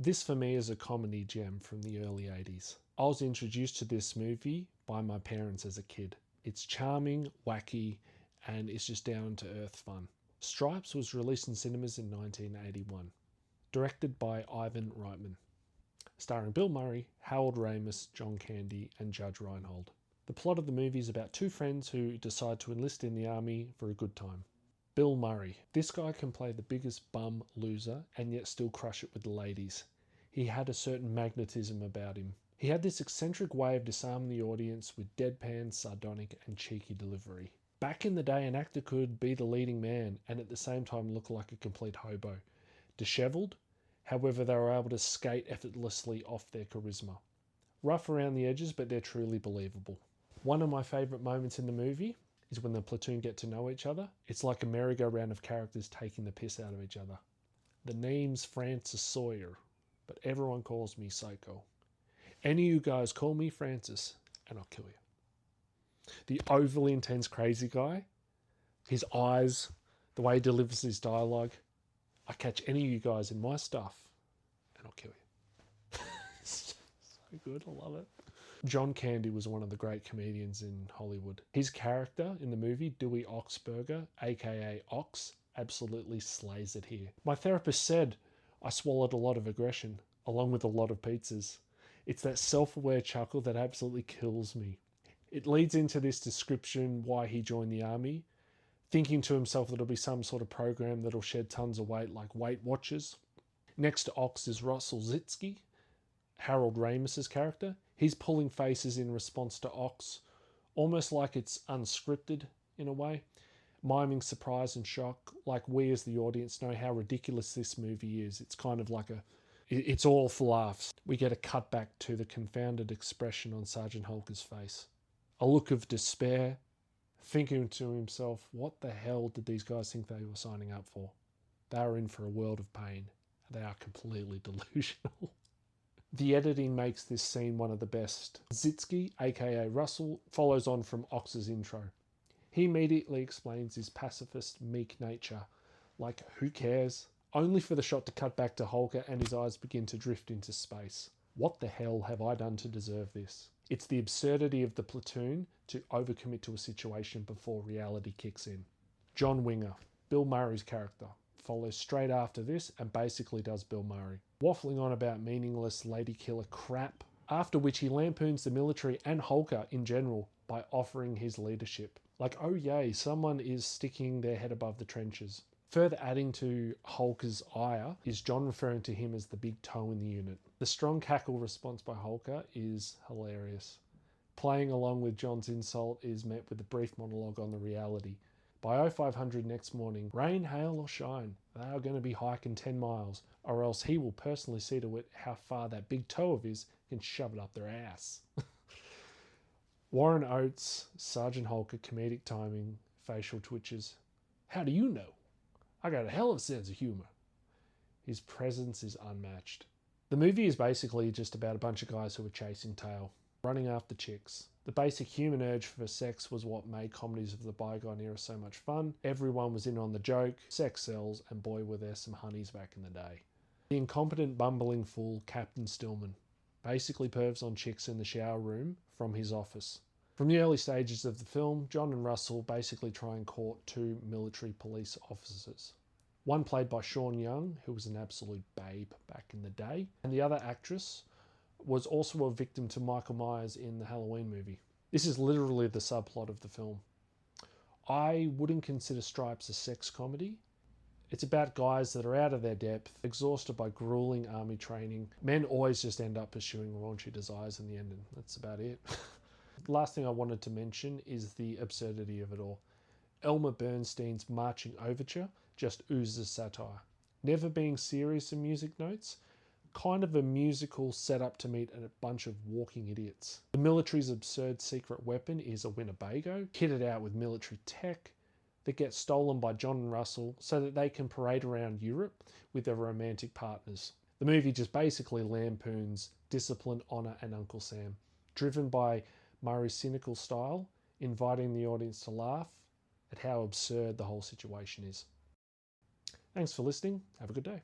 This for me is a comedy gem from the early 80s. I was introduced to this movie by my parents as a kid. It's charming, wacky, and it's just down to earth fun. Stripes was released in cinemas in 1981. Directed by Ivan Reitman. Starring Bill Murray, Harold Ramis, John Candy, and Judge Reinhold. The plot of the movie is about two friends who decide to enlist in the army for a good time. Bill Murray. This guy can play the biggest bum loser and yet still crush it with the ladies. He had a certain magnetism about him. He had this eccentric way of disarming the audience with deadpan, sardonic, and cheeky delivery. Back in the day, an actor could be the leading man and at the same time look like a complete hobo. Dishevelled, however, they were able to skate effortlessly off their charisma. Rough around the edges, but they're truly believable. One of my favourite moments in the movie is when the platoon get to know each other. It's like a merry-go-round of characters taking the piss out of each other. The name's Francis Sawyer, but everyone calls me Psycho. Any of you guys call me Francis, and I'll kill you. The overly intense crazy guy, his eyes, the way he delivers his dialogue. I catch any of you guys in my stuff, and I'll kill you. So good, I love it. John Candy was one of the great comedians in Hollywood. His character in the movie, Dewey Oxburger, aka Ox, absolutely slays it here. My therapist said I swallowed a lot of aggression, along with a lot of pizzas. It's that self-aware chuckle that absolutely kills me. It leads into this description why he joined the army, thinking to himself that it'll be some sort of program that'll shed tons of weight like Weight Watchers. Next to Ox is Russell Zitsky, Harold Ramis's character. He's pulling faces in response to Ox, almost like it's unscripted in a way, miming surprise and shock, like we as the audience know how ridiculous this movie is. It's kind of like it's all for laughs. We get a cut back to the confounded expression on Sergeant Holker's face. A look of despair, thinking to himself, what the hell did these guys think they were signing up for? They are in for a world of pain. They are completely delusional. The editing makes this scene one of the best. Zitsky, aka Russell, follows on from Ox's intro. He immediately explains his pacifist, meek nature. Like, who cares? Only for the shot to cut back to Holker and his eyes begin to drift into space. What the hell have I done to deserve this? It's the absurdity of the platoon to overcommit to a situation before reality kicks in. John Winger, Bill Murray's character, follows straight after this and basically does Bill Murray, waffling on about meaningless lady killer crap, after which he lampoons the military and Holker in general by offering his leadership. Like, oh yay, someone is sticking their head above the trenches. Further adding to Holker's ire is John referring to him as the big toe in the unit. The strong cackle response by Holker is hilarious. Playing along with John's insult is met with a brief monologue on the reality. By 0500 next morning, rain, hail or shine, they are going to be hiking 10 miles, or else he will personally see to it how far that big toe of his can shove it up their ass. Warren Oates, Sergeant Holker, comedic timing, facial twitches. How do you know? I got a hell of a sense of humour. His presence is unmatched. The movie is basically just about a bunch of guys who are chasing tail, running after chicks. The basic human urge for sex was what made comedies of the bygone era so much fun. Everyone was in on the joke, sex sells, and boy were there some honeys back in the day. The incompetent bumbling fool Captain Stillman basically pervs on chicks in the shower room from his office. From the early stages of the film, John and Russell basically try and court two military police officers. One played by Sean Young, who was an absolute babe back in the day, and the other actress was also a victim to Michael Myers in the Halloween movie. This is literally the subplot of the film. I wouldn't consider Stripes a sex comedy. It's about guys that are out of their depth, exhausted by grueling army training. Men always just end up pursuing raunchy desires in the end, and that's about it. The last thing I wanted to mention is the absurdity of it all. Elmer Bernstein's Marching Overture just oozes satire. Never being serious in music notes, kind of a musical setup to meet a bunch of walking idiots. The military's absurd secret weapon is a Winnebago, kitted out with military tech, that gets stolen by John and Russell so that they can parade around Europe with their romantic partners. The movie just basically lampoons discipline, honour and Uncle Sam, driven by Murray's cynical style, inviting the audience to laugh at how absurd the whole situation is. Thanks for listening. Have a good day.